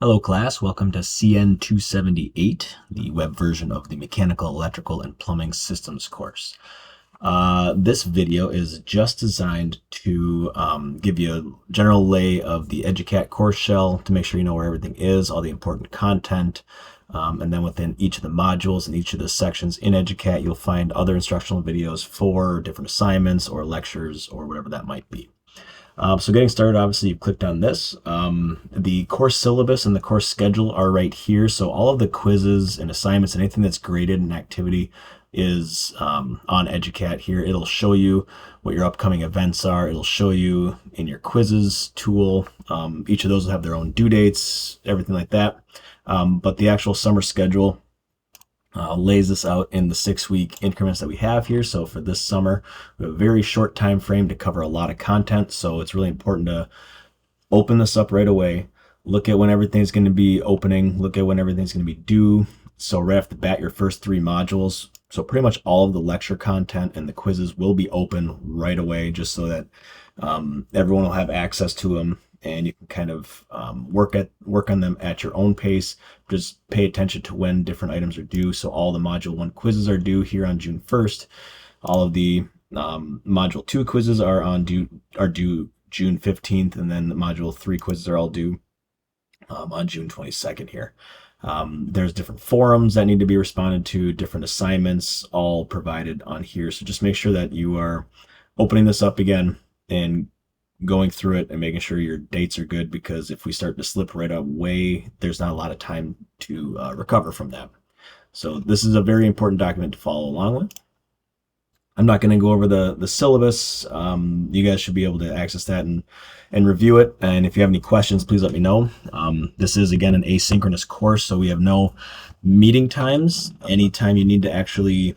Hello class, welcome to CN 278, the web version of the Mechanical, Electrical, and Plumbing Systems course. This video is just designed to give you a general lay of the EduCat course shell to make sure you know where everything is, all the important content, and then within each of the modules and each of the sections in EduCat, you'll find other instructional videos for different assignments or lectures or whatever that might be. So getting started, obviously you've clicked on this. The course syllabus and the course schedule are right here. So all of the quizzes and assignments and anything that's graded in activity is on EduCat here. It'll show you what your upcoming events are. It'll show you in your quizzes tool. Each of those will have their own due dates, everything like that. But the actual summer schedule lays this out in the 6-week increments that we have here. So for this summer, we have a very short time frame to cover a lot of content. So it's really important to open this up right away. Look at when everything's going to be opening. Look at when everything's going to be due. So right off the bat, your first 3 modules. So pretty much all of the lecture content and the quizzes will be open right away, just so that everyone will have access to them. And you can kind of work on them at your own pace. Just pay attention to when different items are due. So all the Module 1 quizzes are due here on June 1st. All of the Module 2 quizzes are due June 15th, and then the Module 3 quizzes are all due on June 22nd here. There's different forums that need to be responded to, different assignments, all provided on here. So just make sure that you are opening this up again and going through it and making sure your dates are good, because if we start to slip right away, there's not a lot of time to recover from that. So this is a very important document to follow along with. I'm not going to go over the syllabus. You guys should be able to access that and review it. And if you have any questions, please let me know. This is, again, an asynchronous course, so we have no meeting times. Anytime you need to actually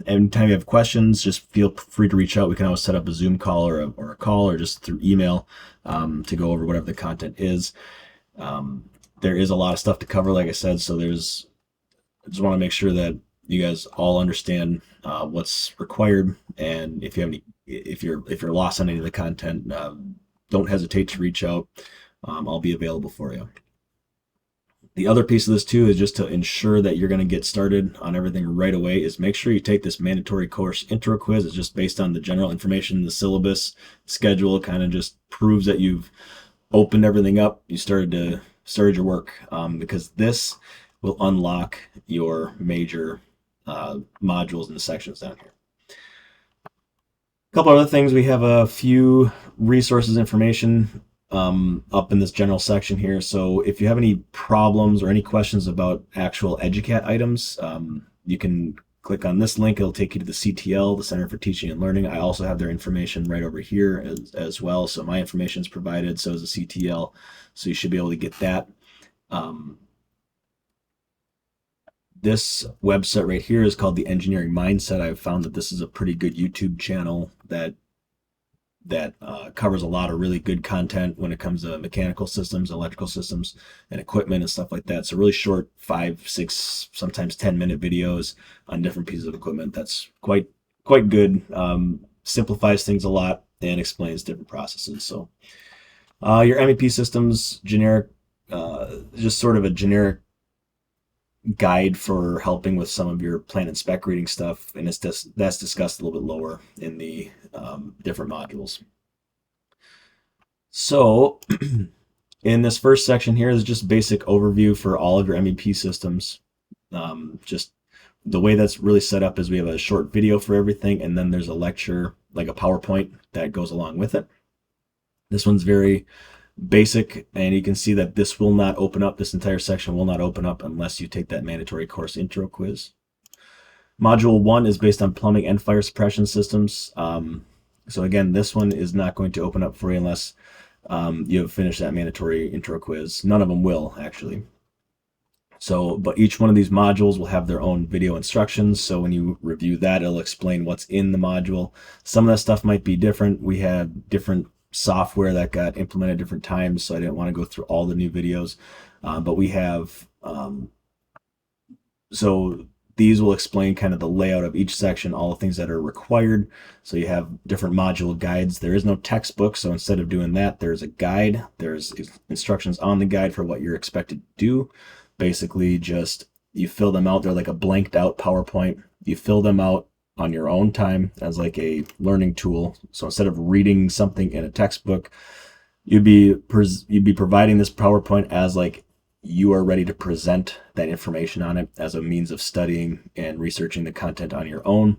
anytime you have questions, just feel free to reach out. We can always set up a Zoom call or a call, or just through email to go over whatever the content is. There is a lot of stuff to cover, like I said, so I just want to make sure that you guys all understand what's required. And if you have if you're lost on any of the content, don't hesitate to reach out. I'll be available for you. The other piece of this too is just to ensure that you're going to get started on everything right away, is make sure you take this mandatory course intro quiz. It's just based on the general information in the syllabus schedule. It kind of just proves that you've opened everything up. You started your work, because this will unlock your major modules and sections down here. A couple other things. We have a few resources, information up in this general section here. So if you have any problems or any questions about actual EduCat items, you can click on this link. It'll take you to the CTL, the Center for Teaching and Learning. I also have their information right over here as well. So my information is provided, so is the CTL. So you should be able to get that. This website right here is called the Engineering Mindset. I've found that this is a pretty good YouTube channel that covers a lot of really good content when it comes to mechanical systems, electrical systems, and equipment and stuff like that. So really short 5, 6, sometimes 10-minute videos on different pieces of equipment. That's quite good. Simplifies things a lot and explains different processes. So your MEP systems, generic, just sort of a generic guide for helping with some of your plan and spec reading stuff, and that's discussed a little bit lower in the different modules. So in this first section here is just basic overview for all of your MEP systems. Just the way that's really set up is we have a short video for everything, and then there's a lecture, like a PowerPoint, that goes along with it. This one's very basic, and you can see that this will not open up. This entire section will not open up unless you take that mandatory course intro quiz. Module 1 is based on plumbing and fire suppression systems. So again, this one is not going to open up for you unless you have finished that mandatory intro quiz. None of them will, actually. So, but each one of these modules will have their own video instructions. So when you review that, it'll explain what's in the module. Some of that stuff might be different. We have different software that got implemented different times, so I didn't want to go through all the new videos, but we have so these will explain kind of the layout of each section, all the things that are required. So you have different module guides. There is no textbook, so instead of doing that, there's a guide. There's instructions on the guide for what you're expected to do. Basically, just you fill them out. They're like a blanked out PowerPoint. You fill them out on your own time as like a learning tool. So instead of reading something in a textbook, you'd be providing this PowerPoint as like you are ready to present that information on it as a means of studying and researching the content on your own.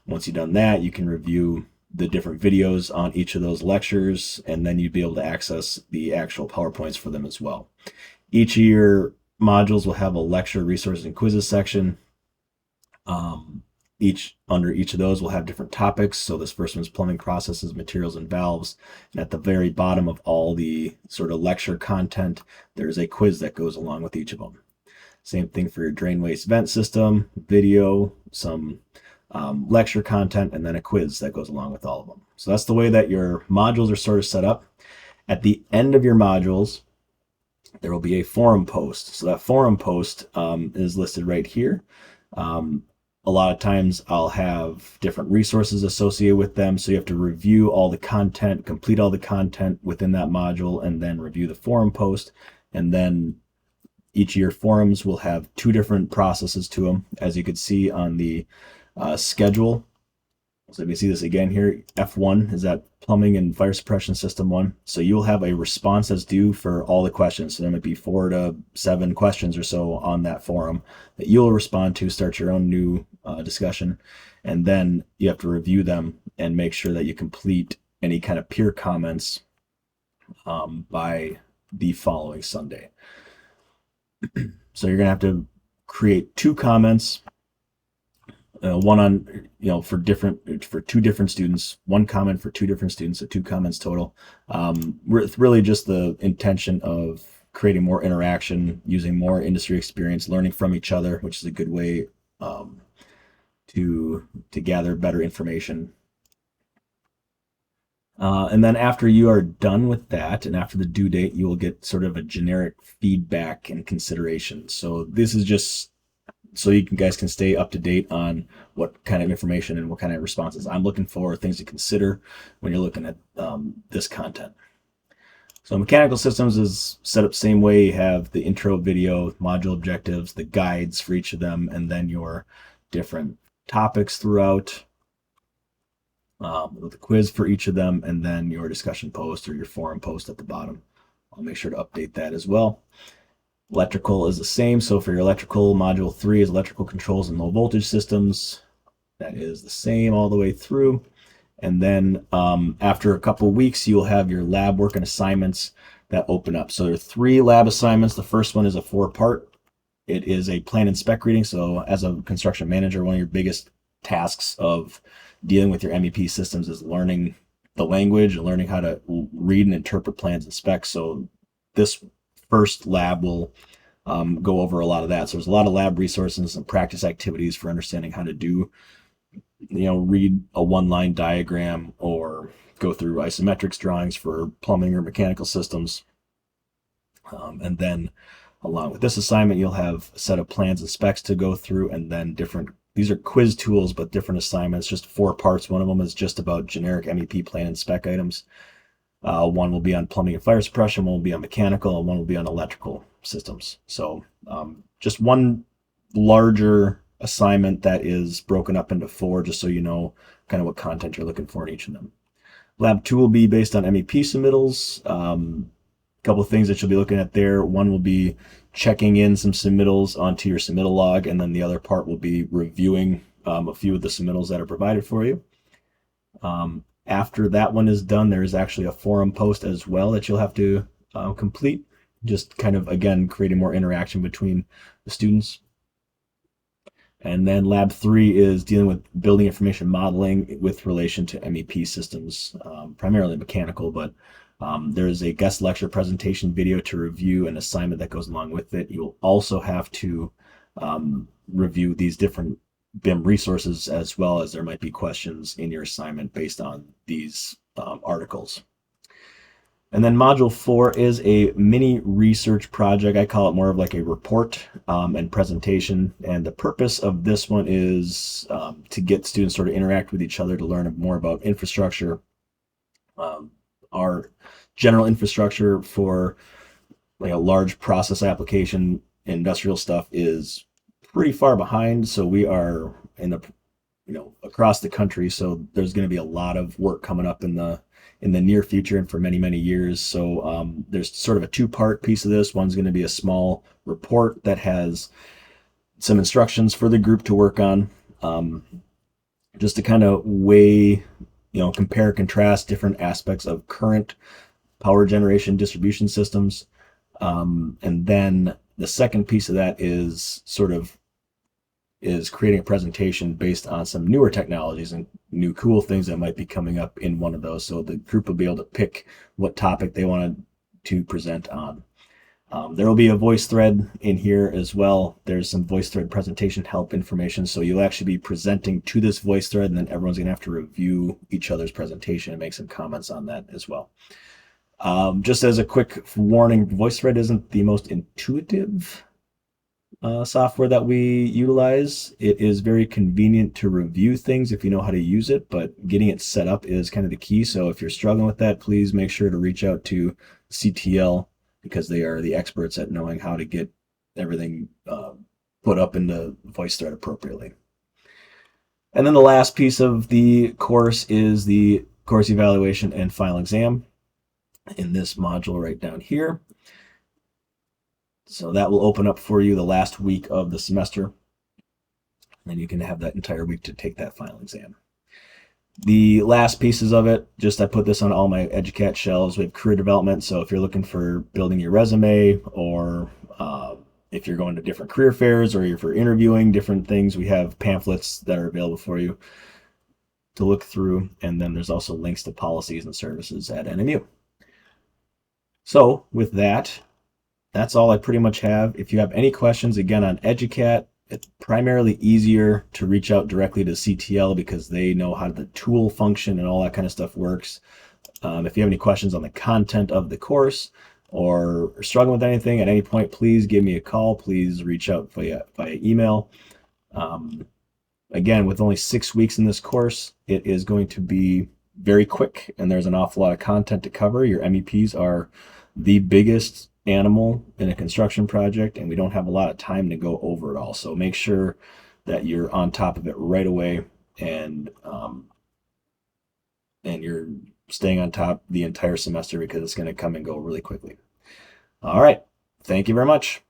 Once you've done that, you can review the different videos on each of those lectures, and then you'd be able to access the actual PowerPoints for them as well. Each of your modules will have a lecture, resources, and quizzes section. Under each of those will have different topics. So this first one's plumbing processes, materials, and valves. And at the very bottom of all the sort of lecture content, there's a quiz that goes along with each of them. Same thing for your drain waste vent system, video, some lecture content, and then a quiz that goes along with all of them. So that's the way that your modules are sort of set up. At the end of your modules, there will be a forum post. So that forum post is listed right here. A lot of times I'll have different resources associated with them. So you have to review all the content, complete all the content within that module, and then review the forum post. And then each of your forums will have two different processes to them, as you could see on the schedule. So if you see this again here, F1 is that plumbing and fire suppression system one. So you'll have a response that's due for all the questions. So there might be 4 to 7 questions or so on that forum that you'll respond to, start your own new discussion. And then you have to review them and make sure that you complete any kind of peer comments by the following Sunday. So you're going to have to create 2 comments. One on, for 2 different students, 1 comment for 2 different students, so 2 comments total. With really just the intention of creating more interaction, using more industry experience, learning from each other, which is a good way to gather better information. And then after you are done with that, and after the due date, you will get sort of a generic feedback and consideration. So this is just so you guys can stay up to date on what kind of information and what kind of responses I'm looking for, things to consider when you're looking at this content. So mechanical systems is set up same way. You have the intro video, module objectives, the guides for each of them, and then your different topics throughout, with a quiz for each of them, and then your discussion post or your forum post at the bottom. I'll make sure to update that as well. Electrical is the same. So for your electrical, module 3 is electrical controls and low voltage systems. That is the same all the way through. And then after a couple of weeks, you'll have your lab work and assignments that open up. So there are 3 lab assignments. The first one is a 4-part. It is a plan and spec reading. So as a construction manager, one of your biggest tasks of dealing with your MEP systems is learning the language and learning how to read and interpret plans and specs. So this first lab will go over a lot of that. So there's a lot of lab resources and practice activities for understanding how to do, read a 1-line diagram or go through isometrics drawings for plumbing or mechanical systems. And then along with this assignment, you'll have a set of plans and specs to go through, and then these are quiz tools, but different assignments, just 4 parts. One of them is just about generic MEP plan and spec items. One will be on plumbing and fire suppression, one will be on mechanical, and one will be on electrical systems. So just one larger assignment that is broken up into 4, just so you know kind of what content you're looking for in each of them. Lab 2 will be based on MEP submittals. A couple of things that you'll be looking at there. One will be checking in some submittals onto your submittal log, and then the other part will be reviewing a few of the submittals that are provided for you. After that one is done, there is actually a forum post as well that you'll have to complete, just kind of, again, creating more interaction between the students. And then lab 3 is dealing with building information modeling with relation to MEP systems, primarily mechanical, but there is a guest lecture presentation video to review, an assignment that goes along with it. You'll also have to review these different BIM resources, as well as there might be questions in your assignment based on these articles. And then module 4 is a mini research project. I call it more of like a report and presentation. And the purpose of this one is to get students sort of interact with each other to learn more about infrastructure, our general infrastructure for like a large process application. Industrial stuff is pretty far behind. So we are in the, across the country. So there's going to be a lot of work coming up in the near future and for many years. So there's sort of a two-part piece of this. One's going to be a small report that has some instructions for the group to work on, just to kind of weigh, compare, contrast different aspects of current power generation distribution systems. And then the second piece of that is creating a presentation based on some newer technologies and new cool things that might be coming up in one of those. So the group will be able to pick what topic they wanted to present on. There will be a voice thread in here as well. There's some voice thread presentation help information. So you'll actually be presenting to this voice thread, and then everyone's going to have to review each other's presentation and make some comments on that as well. Just as a quick warning, voice thread isn't the most intuitive software that we utilize. It is very convenient to review things if you know how to use it, but getting it set up is kind of the key. So if you're struggling with that, please make sure to reach out to CTL, because they are the experts at knowing how to get everything put up into VoiceThread appropriately. And then the last piece of the course is the course evaluation and final exam in this module right down here. So that will open up for you the last week of the semester, and you can have that entire week to take that final exam. The last pieces of it, I put this on all my EduCat shelves. We have career development, so if you're looking for building your resume, or if you're going to different career fairs, or you're for interviewing different things, we have pamphlets that are available for you to look through. And then there's also links to policies and services at NMU. So with that, that's all I pretty much have. If you have any questions, again, on EduCat, it's primarily easier to reach out directly to CTL because they know how the tool function and all that kind of stuff works. If you have any questions on the content of the course or are struggling with anything at any point, please give me a call. Please reach out via email. Again, with only 6 weeks in this course, it is going to be very quick, and there's an awful lot of content to cover. Your MEPs are the biggest animal in a construction project, and we don't have a lot of time to go over it all. So make sure that you're on top of it right away, and you're staying on top the entire semester, because it's going to come and go really quickly. All right. Thank you very much.